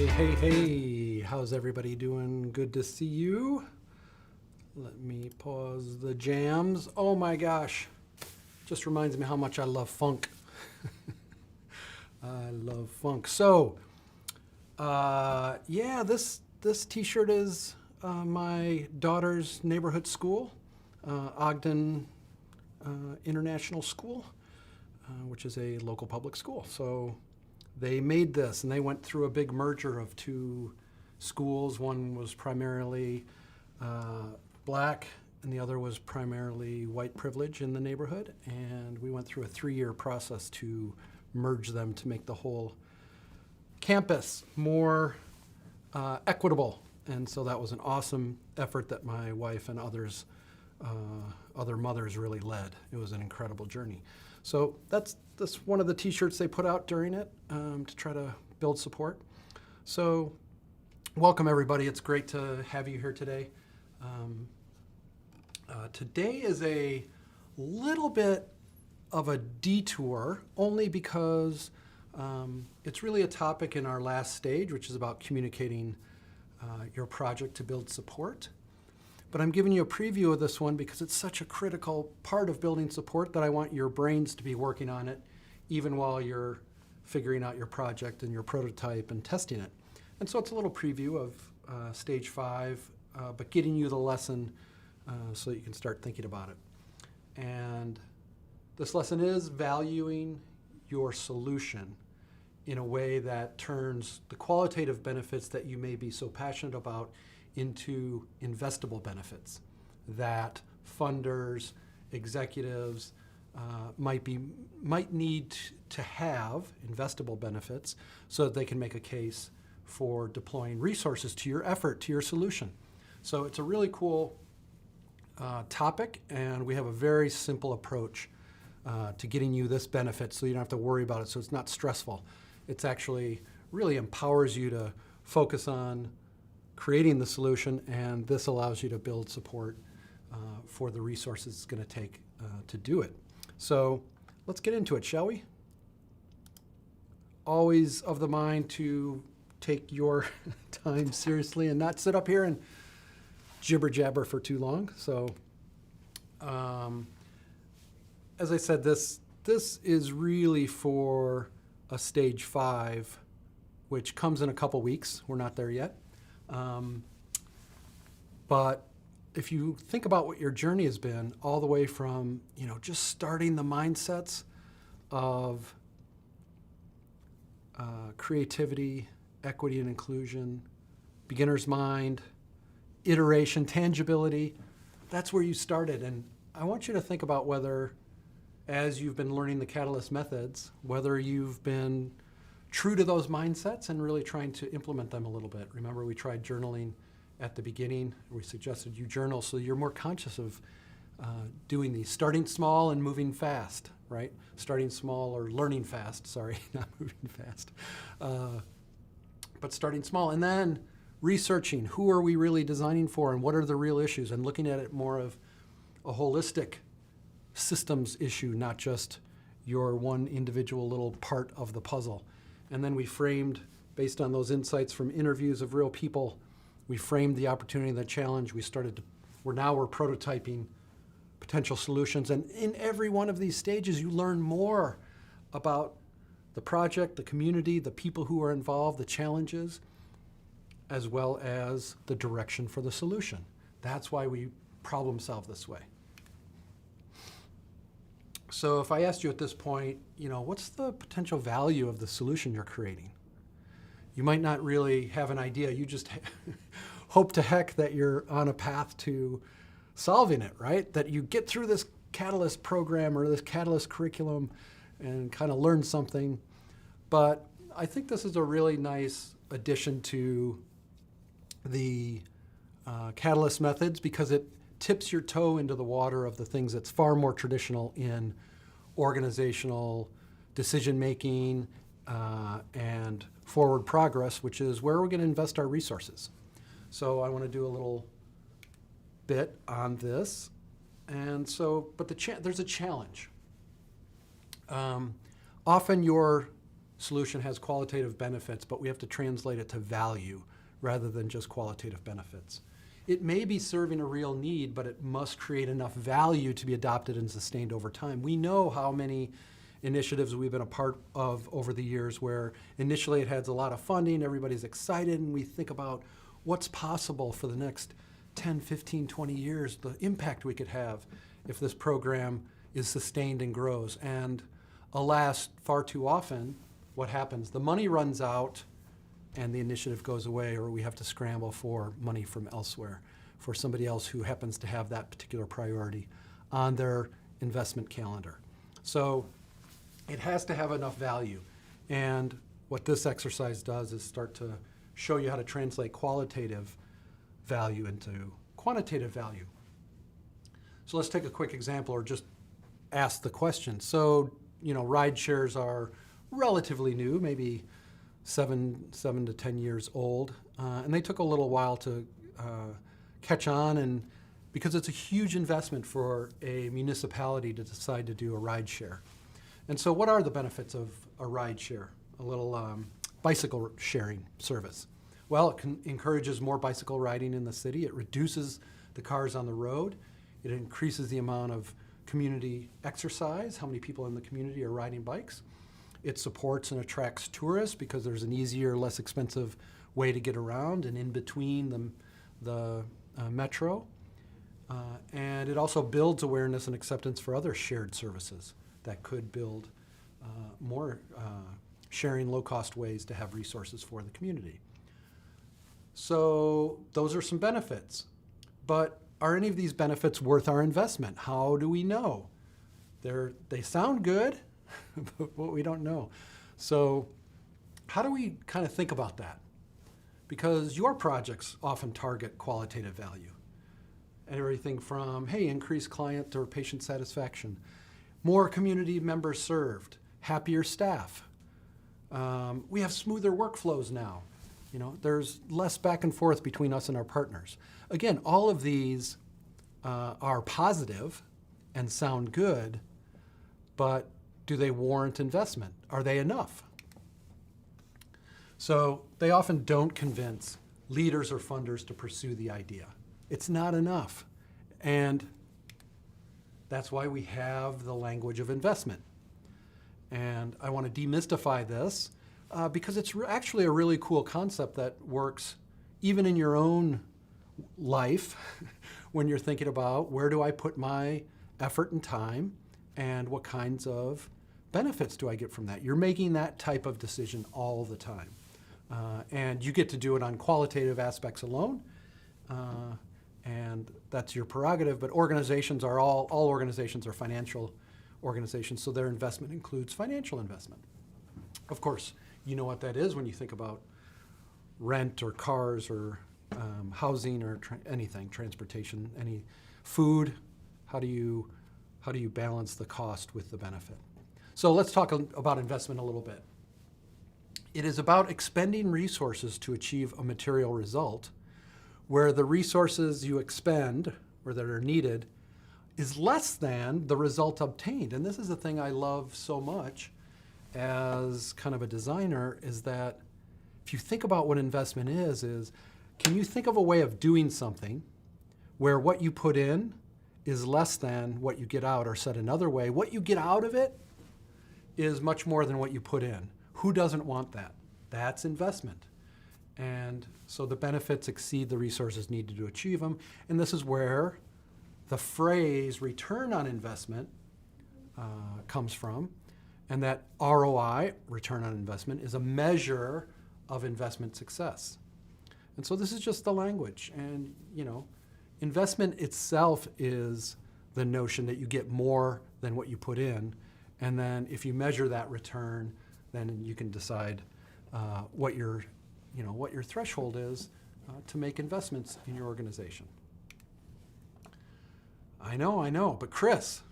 Hey, how's everybody doing? Good to see you. Let me pause the jams. Oh my gosh, just reminds me how much I love funk. I love funk. So, yeah, this T-shirt is my daughter's neighborhood school, Ogden International School, which is a local public school. So they made this, and they went through a big merger of two schools. One was primarily black, and the other was primarily white privilege in the neighborhood. And we went through a 3-year process to merge them to make the whole campus more equitable. And so that was an awesome effort that my wife and other mothers really led. It was an incredible journey. So that's one of the T-shirts they put out during it to try to build support. So welcome, everybody. It's great to have you here today. Today is a little bit of a detour, only because it's really a topic in our last stage, which is about communicating your project to build support. But I'm giving you a preview of this one because it's such a critical part of building support that I want your brains to be working on it even while you're figuring out your project and your prototype and testing it. And so it's a little preview of stage 5, but getting you the lesson so that you can start thinking about it. And this lesson is valuing your solution in a way that turns the qualitative benefits that you may be so passionate about into investable benefits that funders, executives might need to have investable benefits so that they can make a case for deploying resources to your effort, to your solution. So it's a really cool topic, and we have a very simple approach to getting you this benefit so you don't have to worry about it, so it's not stressful. It's actually really empowers you to focus on creating the solution, and this allows you to build support for the resources it's going to take to do it. So let's get into it, shall we? Always of the mind to take your time seriously and not sit up here and jibber jabber for too long. So as I said, this is really for a stage 5, which comes in a couple weeks. We're not there yet. But if you think about what your journey has been, all the way from, just starting the mindsets of creativity, equity and inclusion, beginner's mind, iteration, tangibility, that's where you started. And I want you to think about whether, as you've been learning the Catalyst methods, whether you've been true to those mindsets and really trying to implement them a little bit. Remember, we tried journaling at the beginning. We suggested you journal so you're more conscious of doing these, starting small and moving fast, right? Starting small or learning fast, sorry, not moving fast. But starting small and then researching who are we really designing for and what are the real issues, and looking at it more of a holistic systems issue, not just your one individual little part of the puzzle. And then we framed, based on those insights from interviews of real people, we framed the opportunity and the challenge. We're prototyping potential solutions. And in every one of these stages, you learn more about the project, the community, the people who are involved, the challenges, as well as the direction for the solution. That's why we problem solve this way. So if I asked you at this point, what's the potential value of the solution you're creating? You might not really have an idea. You just hope to heck that you're on a path to solving it, right? That you get through this Catalyst program or this Catalyst curriculum and kind of learn something. But I think this is a really nice addition to the Catalyst methods because it tips your toe into the water of the things that's far more traditional in organizational decision-making and forward progress, which is where we're going to invest our resources. So I want to do a little bit on this. And so, but there's a challenge. Often your solution has qualitative benefits, but we have to translate it to value rather than just qualitative benefits. It may be serving a real need, but it must create enough value to be adopted and sustained over time. We know how many initiatives we've been a part of over the years where initially it has a lot of funding, everybody's excited, and we think about what's possible for the next 10, 15, 20 years, the impact we could have if this program is sustained and grows. And alas, far too often, what happens? The money runs out and the initiative goes away, or we have to scramble for money from elsewhere, for somebody else who happens to have that particular priority on their investment calendar. So it has to have enough value. And what this exercise does is start to show you how to translate qualitative value into quantitative value. So let's take a quick example or just ask the question. So, ride shares are relatively new, maybe seven to 10 years old. And they took a little while to catch on, and because it's a huge investment for a municipality to decide to do a ride share. And so what are the benefits of a ride share, a little bicycle sharing service? Well, it encourages more bicycle riding in the city. It reduces the cars on the road. It increases the amount of community exercise, how many people in the community are riding bikes. It supports and attracts tourists because there's an easier, less expensive way to get around and in between the metro. And it also builds awareness and acceptance for other shared services that could build more sharing low-cost ways to have resources for the community. So those are some benefits. But are any of these benefits worth our investment? How do we know? They sound good, but we don't know. So how do we kind of think about that? Because your projects often target qualitative value. Everything from, hey, increased client or patient satisfaction, more community members served, happier staff. We have smoother workflows now. There's less back and forth between us and our partners. Again, all of these are positive and sound good, but do they warrant investment? Are they enough? So they often don't convince leaders or funders to pursue the idea. It's not enough. And that's why we have the language of investment. And I want to demystify this because it's actually a really cool concept that works even in your own life when you're thinking about where do I put my effort and time and what kinds of benefits do I get from that. You're making that type of decision all the time. And you get to do it on qualitative aspects alone. And that's your prerogative, but organizations are all organizations are financial organizations, so their investment includes financial investment. Of course, you know what that is when you think about rent or cars or housing or anything, transportation, any food. How do you balance the cost with the benefit? So let's talk about investment a little bit. It is about expending resources to achieve a material result where the resources you expend or that are needed is less than the result obtained. And this is the thing I love so much as kind of a designer, is that if you think about what investment is can you think of a way of doing something where what you put in is less than what you get out, or said another way, what you get out of it is much more than what you put in. Who doesn't want that? That's investment. And so the benefits exceed the resources needed to achieve them. And this is where the phrase return on investment comes from. And that ROI, return on investment, is a measure of investment success. And so this is just the language. And, investment itself is the notion that you get more than what you put in. And then if you measure that return, then you can decide what your threshold is to make investments in your organization. I know, but Chris,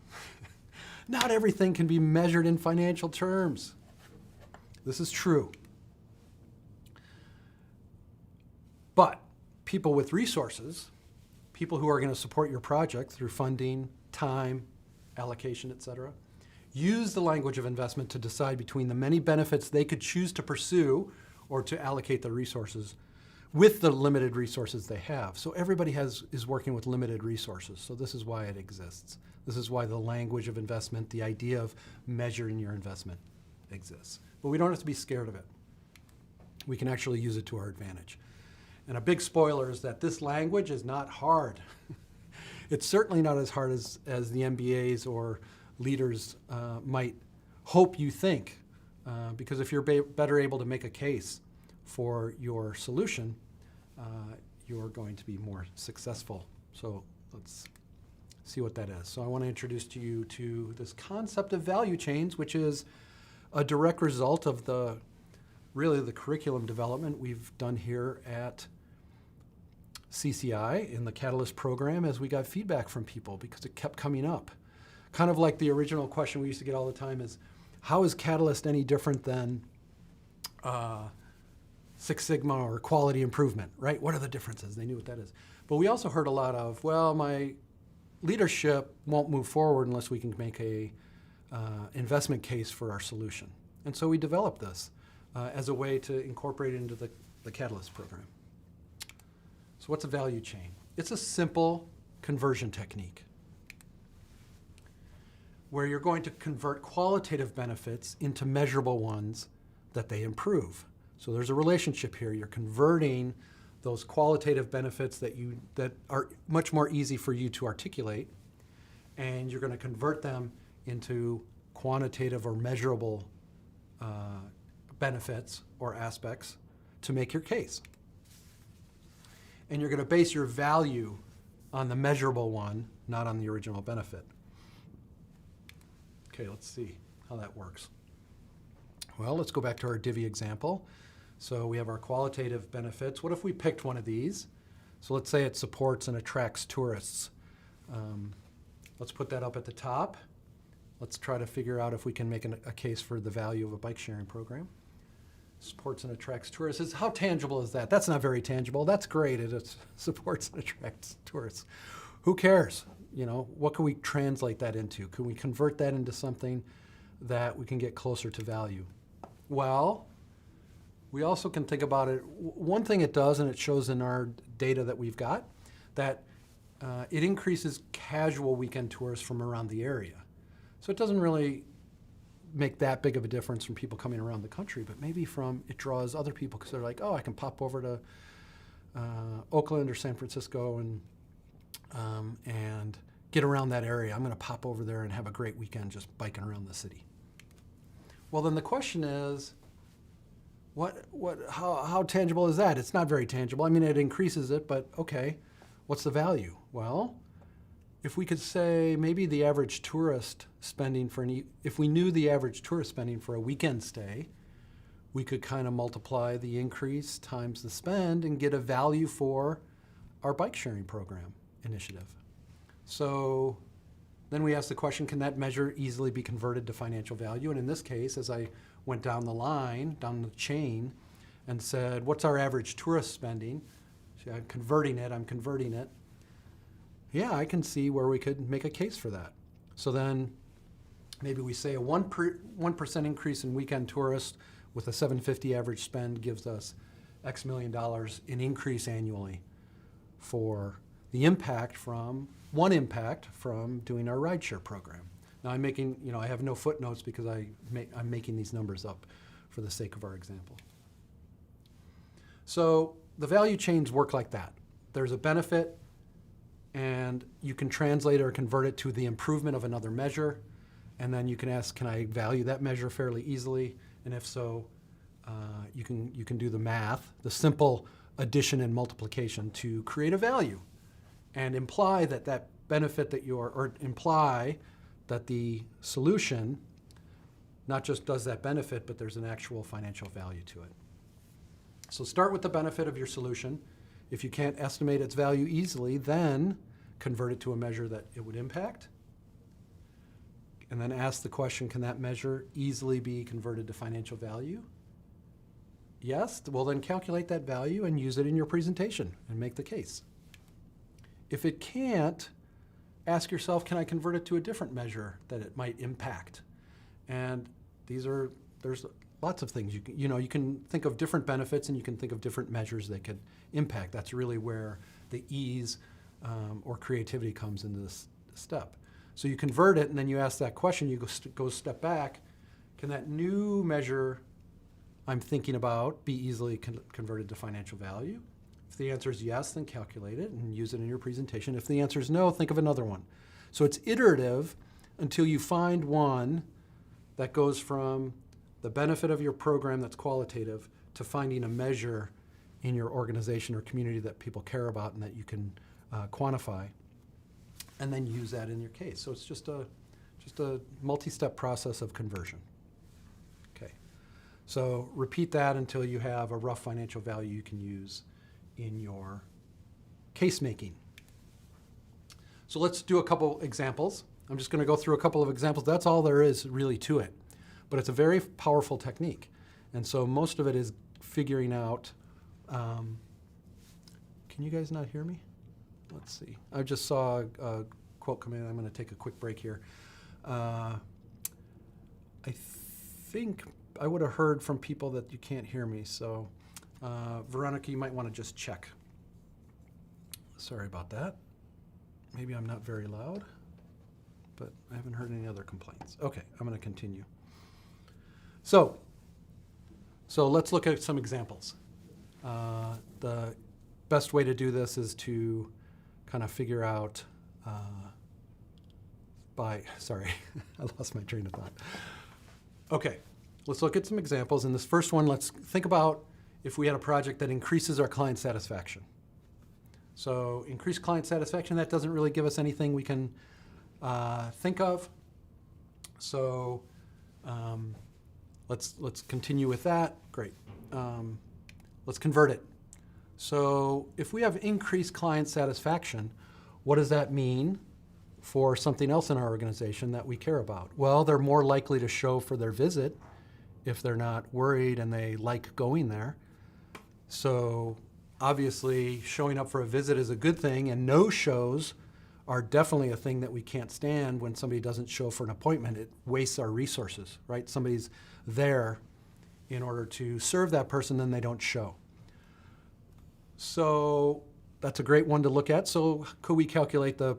not everything can be measured in financial terms. This is true. But people with resources, people who are going to support your project through funding, time, allocation, etc., use the language of investment to decide between the many benefits they could choose to pursue or to allocate their resources with the limited resources they have. So everybody is working with limited resources. So this is why it exists. This is why the language of investment, the idea of measuring your investment exists. But we don't have to be scared of it. We can actually use it to our advantage. And a big spoiler is that this language is not hard. It's certainly not as hard as the MBAs or leaders might hope you think. Because if you're better able to make a case for your solution, you're going to be more successful. So let's see what that is. So I want to introduce to you to this concept of value chains, which is a direct result of the curriculum development we've done here at CCI in the Catalyst program as we got feedback from people because it kept coming up. Kind of like the original question we used to get all the time is, how is Catalyst any different than Six Sigma or quality improvement, right? What are the differences? They knew what that is. But we also heard a lot of, well, my leadership won't move forward unless we can make a investment case for our solution. And so we developed this as a way to incorporate it into the Catalyst program. So what's a value chain? It's a simple conversion technique where you're going to convert qualitative benefits into measurable ones that they improve. So there's a relationship here. You're converting those qualitative benefits that are much more easy for you to articulate, and you're going to convert them into quantitative or measurable benefits or aspects to make your case. And you're going to base your value on the measurable one, not on the original benefit. Okay, let's see how that works. Well, let's go back to our Divvy example. So we have our qualitative benefits. What if we picked one of these? So let's say it supports and attracts tourists. Let's put that up at the top. Let's try to figure out if we can make a case for the value of a bike sharing program. Supports and attracts tourists. How tangible is that? That's not very tangible. That's great. It supports and attracts tourists. Who cares? You know, what can we translate that into? Can we convert that into something that we can get closer to value? Well, we also can think about it. One thing it does, and it shows in our data that we've got, that it increases casual weekend tourists from around the area. So it doesn't really make that big of a difference from people coming around the country, but maybe it draws other people because they're like, oh, I can pop over to Oakland or San Francisco and get around that area. I'm going to pop over there and have a great weekend just biking around the city. Well, then the question is, how tangible is that? It's not very tangible. I mean, it increases it, but okay, what's the value? Well, if we could say maybe the average tourist spending if we knew the average tourist spending for a weekend stay, we could kind of multiply the increase times the spend and get a value for our bike sharing program initiative. So then we ask the question, can that measure easily be converted to financial value? And in this case, as I went down the line, down the chain, and said, what's our average tourist spending? See, I'm converting it. Yeah, I can see where we could make a case for that. So then maybe we say a 1% increase in weekend tourists with a $750 average spend gives us X million dollars in increase annually for the impact from doing our rideshare program. Now I'm making, I have no footnotes because I'm making these numbers up for the sake of our example. So the value chains work like that. There's a benefit, and you can translate or convert it to the improvement of another measure, and then you can ask, can I value that measure fairly easily? And if so, you can do the math, the simple addition and multiplication to create a value, and imply that benefit imply that the solution not just does that benefit, but there's an actual financial value to it. So start with the benefit of your solution. If you can't estimate its value easily, then convert it to a measure that it would impact. And then ask the question, can that measure easily be converted to financial value? Yes, well then calculate that value and use it in your presentation and make the case. If it can't, ask yourself, can I convert it to a different measure that it might impact? And there's lots of things you can think of different benefits, and you can think of different measures that could impact. That's really where the ease or creativity comes into this step. So you convert it, and then you ask that question. You go step back. Can that new measure I'm thinking about be easily converted to financial value? If the answer is yes, then calculate it and use it in your presentation. If the answer is no, think of another one. So it's iterative until you find one that goes from the benefit of your program that's qualitative to finding a measure in your organization or community that people care about and that you can quantify, and then use that in your case. So it's just a multi-step process of conversion. Okay. So repeat that until you have a rough financial value you can use in your case making. So let's do a couple examples. I'm just going to go through a couple of examples. That's all there is really to it. But it's a very powerful technique. And so most of it is figuring out, can you guys not hear me? Let's see. I just saw a quote come in. I'm going to take a quick break here. I think I would have heard from people that you can't hear me. So Veronica, you might want to just check. Sorry about that. Maybe I'm not very loud, but I haven't heard any other complaints. Okay, I'm going to continue. So let's look at some examples. The best way to do this is to kind of figure out sorry, I lost my train of thought. Okay, let's look at some examples. In this first one, let's think about if we had a project that increases our client satisfaction. So increased client satisfaction, that doesn't really give us anything we can think of. So let's continue with that. Great. Let's convert it. So if we have increased client satisfaction, what does that mean for something else in our organization that we care about? Well, they're more likely to show for their visit if they're not worried and they like going there. So obviously, showing up for a visit is a good thing, and no-shows are definitely a thing that we can't stand. When somebody doesn't show for an appointment, it wastes our resources, right? Somebody's there in order to serve that person, then they don't show. So that's a great one to look at. So could we calculate the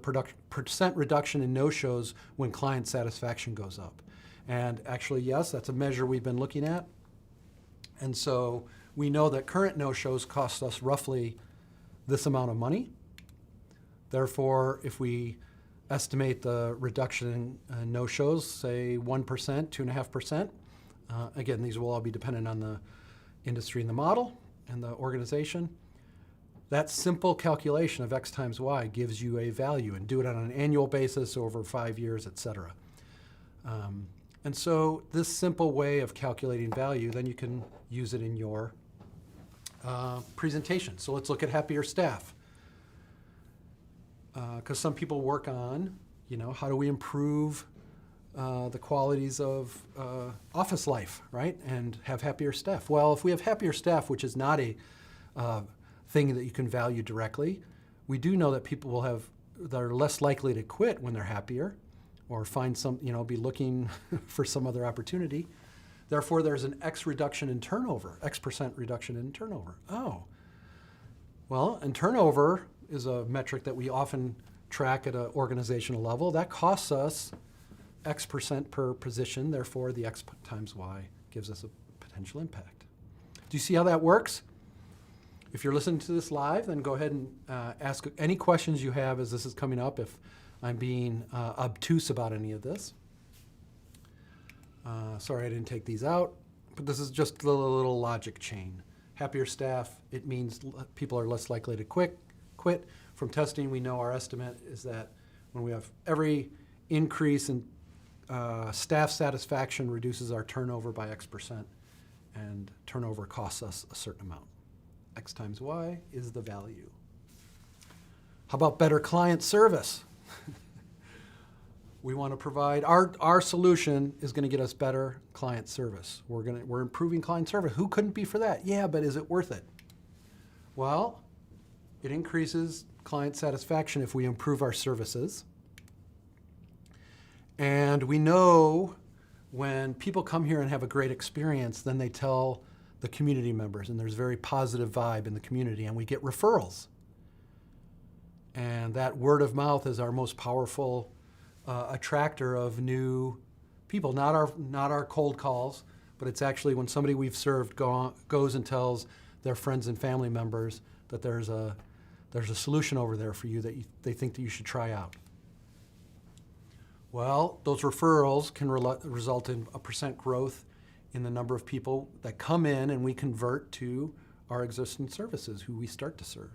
percent reduction in no-shows when client satisfaction goes up? And actually, yes, that's a measure we've been looking at. And so we know that current no-shows cost us roughly this amount of money. Therefore, if we estimate the reduction in no-shows, say 1%, 2.5%, again, these will all be dependent on the industry and the model and the organization. That simple calculation of X times Y gives you a value, and do it on an annual basis over 5 years, et cetera. And so this simple way of calculating value, then you can use it in your presentation. So let's look at happier staff. Because some people work on, how do we improve the qualities of office life, right? And have happier staff. Well, if we have happier staff, which is not a thing that you can value directly, we do know that people that are less likely to quit when they're happier or find be looking for some other opportunity. Therefore, there's an X reduction in turnover, X% reduction in turnover. Oh, well, and turnover is a metric that we often track at an organizational level. That costs us X% per position. Therefore, the X times Y gives us a potential impact. Do you see how that works? If you're listening to this live, then go ahead and ask any questions you have as this is coming up, if I'm being obtuse about any of this. Sorry I didn't take these out, but this is just a little logic chain. Happier staff, it means people are less likely to quit. From testing, we know our estimate is that when we have every increase in staff satisfaction reduces our turnover by X%, and turnover costs us a certain amount. X times Y is the value. How about better client service? We want to provide, our solution is going to get us better client service. We're improving client service. Who couldn't be for that? Yeah, but is it worth it? Well, it increases client satisfaction if we improve our services. And we know when people come here and have a great experience, then they tell the community members, and there's very positive vibe in the community, and we get referrals. And that word of mouth is our most powerful attractor of new people, not our cold calls, but it's actually when somebody we've served goes and tells their friends and family members that there's a solution over there for you that they think that you should try out. Well, those referrals can result in a % growth in the number of people that come in and we convert to our existing services, who we start to serve.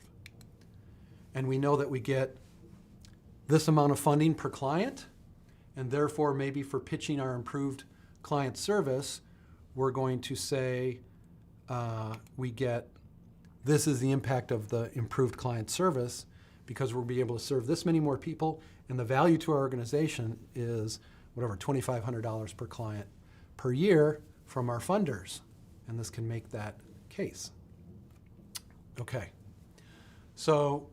And we know that we get this amount of funding per client, and therefore maybe for pitching our improved client service, we're going to say we get, this is the impact of the improved client service because we'll be able to serve this many more people, and the value to our organization is whatever, $2,500 per client per year from our funders, and this can make that case. Okay, so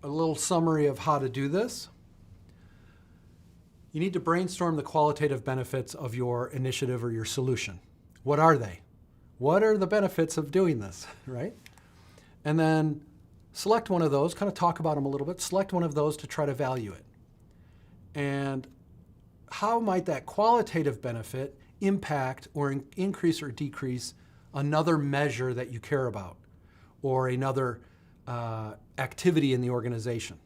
a little summary of how to do this. You need to brainstorm the qualitative benefits of your initiative or your solution. What are they? What are the benefits of doing this, right? And then select one of those, kind of talk about them a little bit, select one of those to try to value it. And how might that qualitative benefit impact or increase or decrease another measure that you care about or another activity in the organization?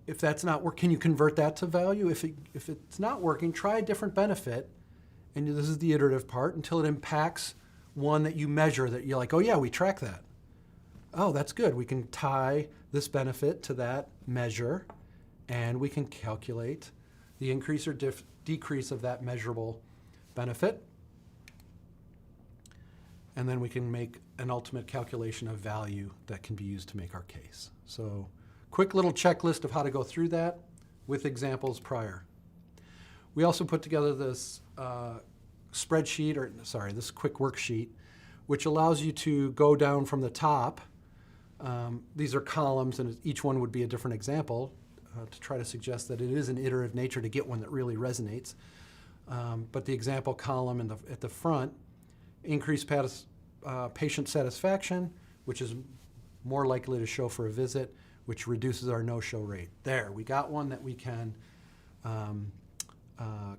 If that's not working, can you convert that to value? If it's not working, try a different benefit, and this is the iterative part, until it impacts one that you measure that you're like, oh yeah, we track that. Oh, that's good. We can tie this benefit to that measure, and we can calculate the increase or decrease of that measurable benefit. And then we can make an ultimate calculation of value that can be used to make our case. So, quick little checklist of how to go through that with examples prior. We also put together this spreadsheet, or sorry, this quick worksheet, which allows you to go down from the top. These are columns, and each one would be a different example to try to suggest that it is an iterative nature to get one that really resonates. But the example column at the front, increased patient satisfaction, which is more likely to show for a visit, which reduces our no-show rate. There, we got one that we can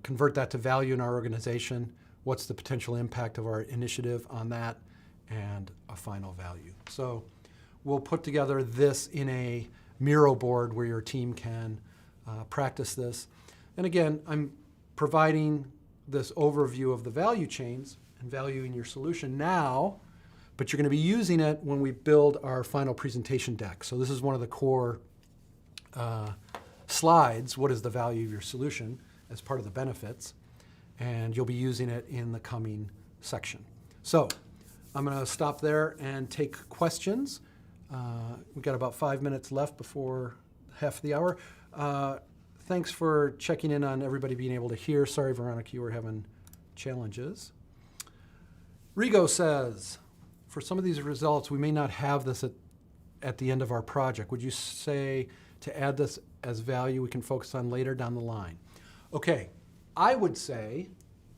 convert that to value in our organization. What's the potential impact of our initiative on that, and a final value. So we'll put together this in a Miro board where your team can practice this. And again, I'm providing this overview of the value chains and valuing your solution now, but you're going to be using it when we build our final presentation deck. So this is one of the core slides. What is the value of your solution as part of the benefits? And you'll be using it in the coming section. So I'm going to stop there and take questions. We've got about 5 minutes left before half the hour. Thanks for checking in on everybody being able to hear. Sorry, Veronica, you were having challenges. Rigo says, for some of these results, we may not have this at the end of our project. Would you say to add this as value we can focus on later down the line? Okay, I would say,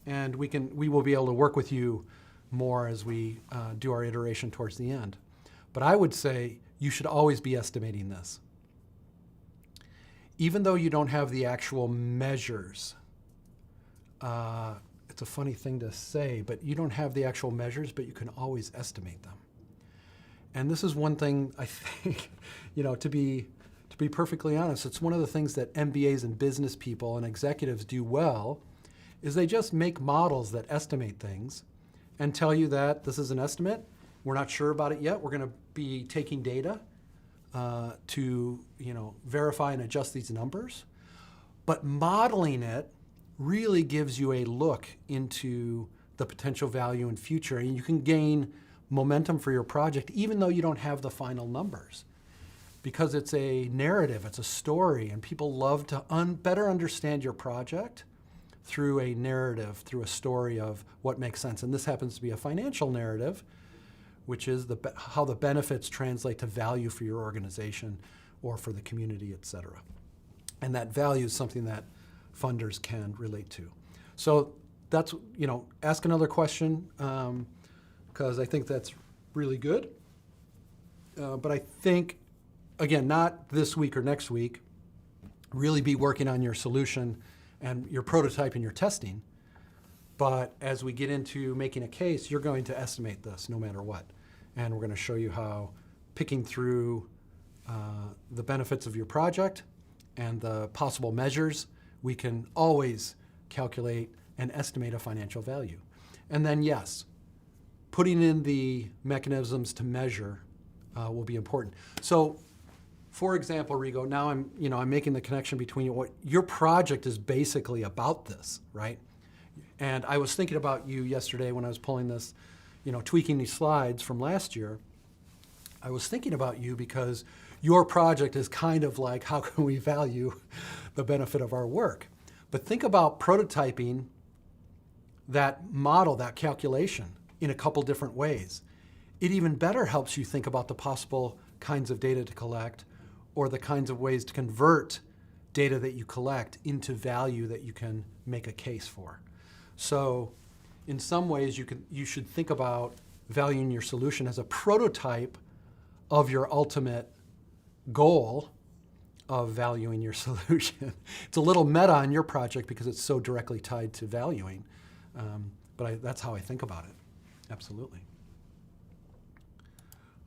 and we will be able to work with you more as we do our iteration towards the end, but I would say you should always be estimating this. Even though you don't have the actual measures, it's a funny thing to say, but you don't have the actual measures, but you can always estimate them. And this is one thing I think, to be perfectly honest, it's one of the things that MBAs and business people and executives do well, is they just make models that estimate things and tell you that this is an estimate. We're not sure about it yet. We're going to be taking data to verify and adjust these numbers. But modeling it really gives you a look into the potential value in future, and you can gain momentum for your project even though you don't have the final numbers, because it's a narrative, it's a story, and people love to better understand your project through a narrative, through a story of what makes sense. And this happens to be a financial narrative, which is how the benefits translate to value for your organization or for the community, et cetera. And that value is something that funders can relate to. So that's, ask another question, because I think that's really good. But I think, again, not this week or next week, really be working on your solution and your prototype and your testing. But as we get into making a case, you're going to estimate this no matter what. And we're going to show you how picking through the benefits of your project and the possible measures, we can always calculate and estimate a financial value. And then, yes, putting in the mechanisms to measure will be important. So, for example, Rigo, now I'm making the connection between what your project is basically about this, right? And I was thinking about you yesterday when I was pulling this, tweaking these slides from last year. I was thinking about you because your project is kind of like, how can we value the benefit of our work? But think about prototyping that model, that calculation, in a couple different ways. It even better helps you think about the possible kinds of data to collect or the kinds of ways to convert data that you collect into value that you can make a case for. So in some ways, you should think about valuing your solution as a prototype of your ultimate goal of valuing your solution. It's a little meta on your project because it's so directly tied to valuing, but that's how I think about it. Absolutely.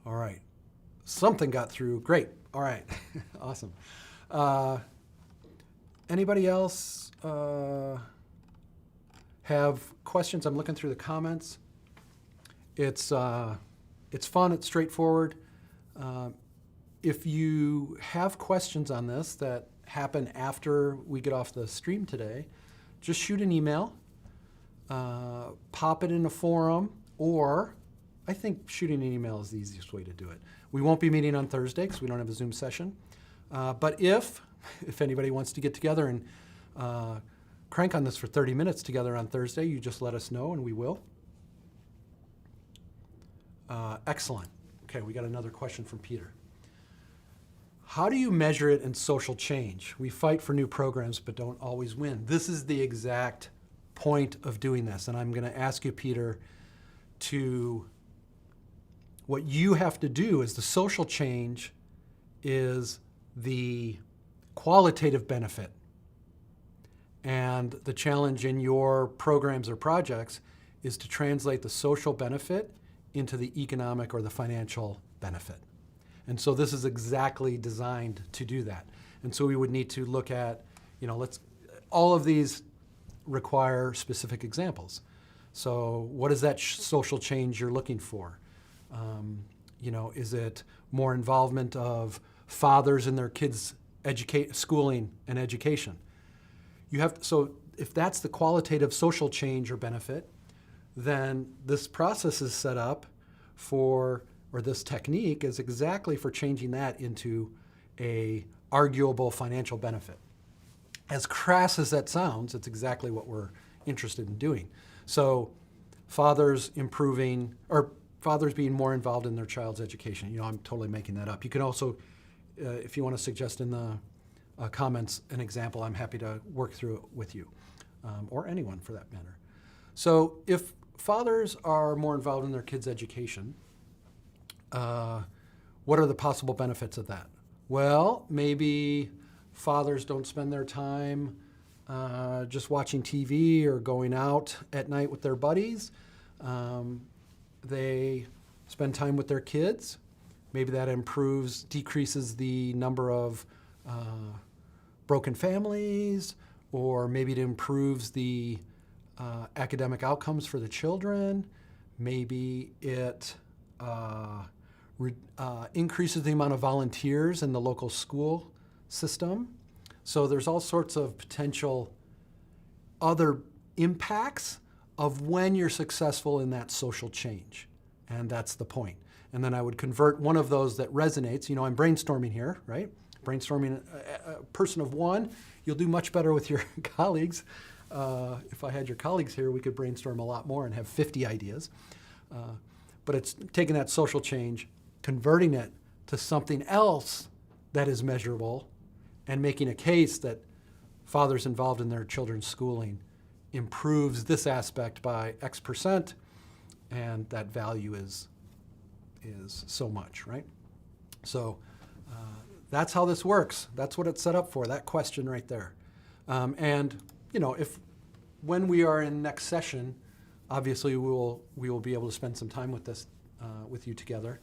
All right. Something got through. Great. All right. Awesome. Anybody else have questions? I'm looking through the comments. It's fun. It's straightforward. If you have questions on this that happen after we get off the stream today, just shoot an email, pop it in a forum, or I think shooting an email is the easiest way to do it. We won't be meeting on Thursday because we don't have a Zoom session. But if anybody wants to get together and crank on this for 30 minutes together on Thursday, you just let us know and we will. Excellent. Okay, we got another question from Peter. How do you measure it in social change? We fight for new programs but don't always win. This is the exact point of doing this, and I'm going to ask you, Peter, what you have to do is the social change is the qualitative benefit. And the challenge in your programs or projects is to translate the social benefit into the economic or the financial benefit. And so this is exactly designed to do that. And so we would need to look at, all of these require specific examples. So what is that social change you're looking for? Is it more involvement of fathers in their kids' schooling and education? So if that's the qualitative social change or benefit, then this process is set up or this technique is exactly for changing that into a arguable financial benefit. As crass as that sounds, it's exactly what we're interested in doing. So fathers being more involved in their child's education. I'm totally making that up. You can also, if you want to suggest in the comments an example, I'm happy to work through it with you, or anyone for that matter. So if fathers are more involved in their kids' education, what are the possible benefits of that? Well, maybe fathers don't spend their time just watching TV or going out at night with their buddies. They spend time with their kids. Maybe that decreases the number of broken families, or maybe it improves the academic outcomes for the children. Maybe it increases the amount of volunteers in the local school system. So there's all sorts of potential other impacts of when you're successful in that social change. And that's the point. And then I would convert one of those that resonates. I'm brainstorming here, right? Brainstorming a person of one. You'll do much better with your colleagues. If I had your colleagues here, we could brainstorm a lot more and have 50 ideas. But it's taking that social change, converting it to something else that is measurable, and making a case that fathers involved in their children's schooling improves this aspect by X percent, and that value is so much, right? So that's how this works. That's what it's set up for, that question right there. And when we are in next session, obviously we will be able to spend some time with this with you together.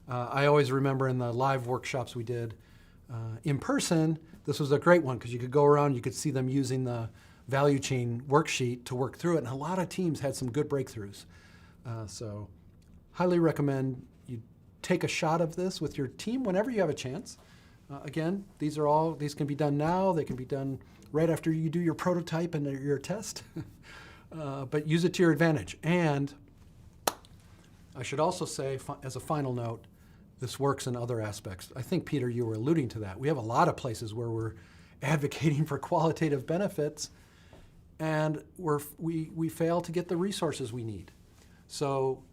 I always remember in the live workshops we did in person, this was a great one because you could go around, you could see them using the value chain worksheet to work through it, and a lot of teams had some good breakthroughs. So highly recommend you take a shot of this with your team whenever you have a chance. Again, these can be done now, they can be done right after you do your prototype and your test, but use it to your advantage. And I should also say, as a final note, this works in other aspects. I think, Peter, you were alluding to that. We have a lot of places where we're advocating for qualitative benefits, and we fail to get the resources we need. So,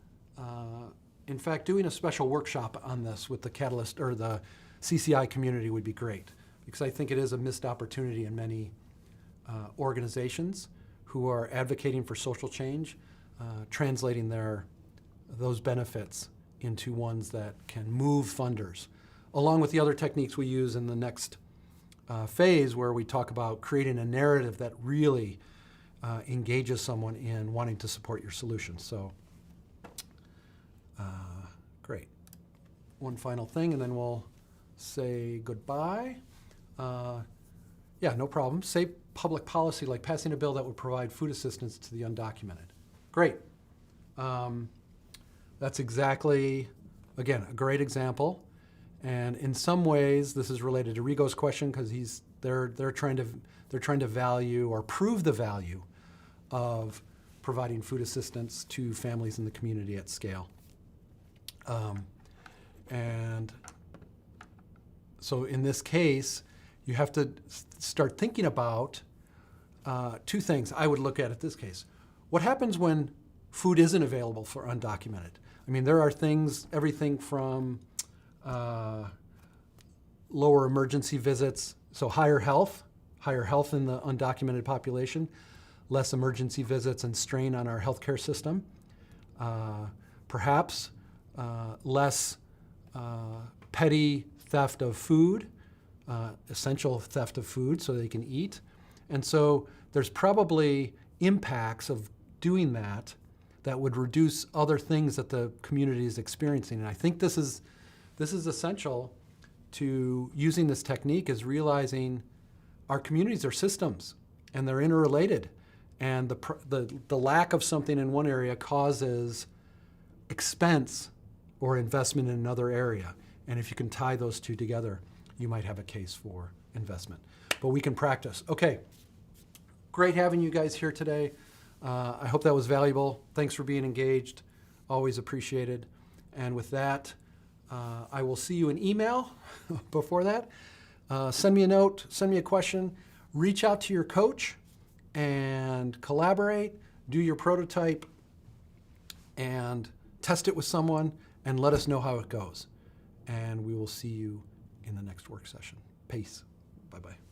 in fact, doing a special workshop on this with the Catalyst or the CCI community would be great, because I think it is a missed opportunity in many organizations who are advocating for social change, translating those benefits into ones that can move funders, along with the other techniques we use in the next phase, where we talk about creating a narrative that really engages someone in wanting to support your solution. So, great. One final thing, and then we'll say goodbye. Yeah, no problem. Say public policy, like passing a bill that would provide food assistance to the undocumented. Great. That's exactly, again, a great example. And in some ways, this is related to Rigo's question, because they're trying to value or prove the value of providing food assistance to families in the community at scale. And so in this case, you have to start thinking about two things I would look at this case. What happens when food isn't available for undocumented? I mean, there are things, everything from lower emergency visits, so higher health in the undocumented population, less emergency visits and strain on our healthcare system, perhaps less petty theft of food, essential theft of food so they can eat. And so there's probably impacts of doing that would reduce other things that the community is experiencing. And I think this is essential to using this technique, is realizing our communities are systems and they're interrelated. And the lack of something in one area causes expense or investment in another area. And if you can tie those two together, you might have a case for investment. But we can practice. Okay, great having you guys here today. I hope that was valuable. Thanks for being engaged. Always appreciated. And with that, I will see you in email before that. Send me a note, send me a question, reach out to your coach and collaborate, do your prototype, and test it with someone, and let us know how it goes. And we will see you in the next work session. Peace. Bye-bye.